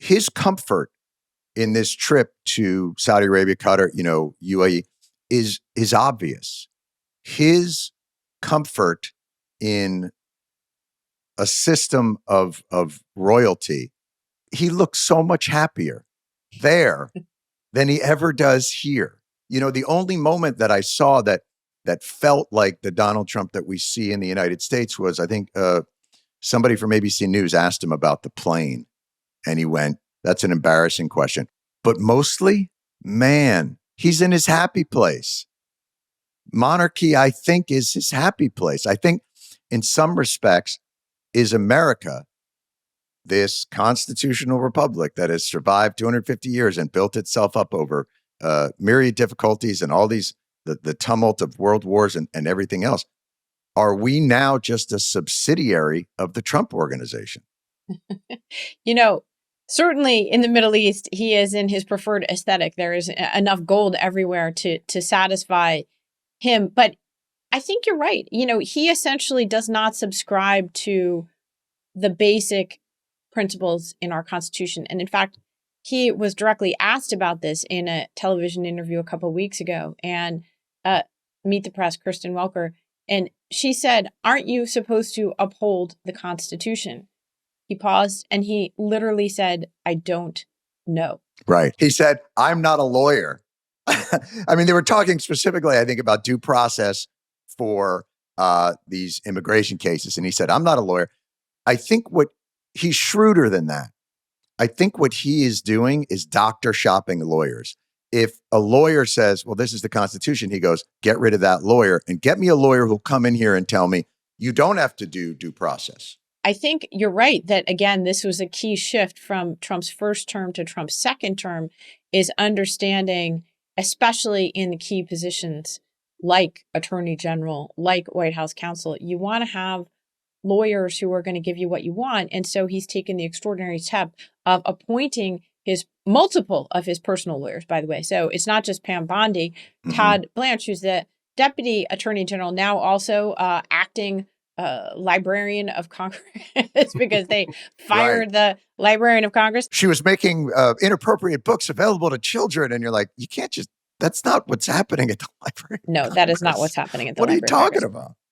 his comfort in this trip to Saudi Arabia, Qatar, UAE is obvious. His comfort in a system of royalty, he looks so much happier there than he ever does here. The only moment that I saw that felt like the Donald Trump that we see in the United States was, I think, somebody from ABC News asked him about the plane, and he went, "That's an embarrassing question." But mostly, man, he's in his happy place. Monarchy, I think, is his happy place. I think in some respects is America, this constitutional republic that has survived 250 years and built itself up over myriad difficulties and all these, the tumult of world wars and everything else. Are we now just a subsidiary of the Trump organization? Certainly in the Middle East, he is in his preferred aesthetic. There is enough gold everywhere to satisfy him. But I think you're right. He essentially does not subscribe to the basic principles in our Constitution. And in fact, he was directly asked about this in a television interview a couple of weeks ago. And Meet the Press, Kristen Welker. And she said, "Aren't you supposed to uphold the Constitution?" He paused and he literally said, "I don't know." Right. He said, "I'm not a lawyer." I mean, they were talking specifically, I think, about due process for these immigration cases. And he said, "I'm not a lawyer." I think he's shrewder than that. I think what he is doing is doctor shopping lawyers. If a lawyer says, "Well, this is the Constitution," he goes, "Get rid of that lawyer and get me a lawyer who'll come in here and tell me you don't have to do due process." I think you're right that, again, this was a key shift from Trump's first term to Trump's second term, is understanding, especially in the key positions like Attorney General, like White House counsel, you want to have lawyers who are going to give you what you want. And so he's taken the extraordinary step of appointing multiple of his personal lawyers, by the way. So it's not just Pam Bondi, Todd Blanche, who's the Deputy Attorney General, now also acting Librarian of Congress, because they fired the Librarian of Congress. She was making inappropriate books available to children. And you're like, you can't just, that's not what's happening at the Library. No, that is not what's happening at the Library. Library. What are you talking about?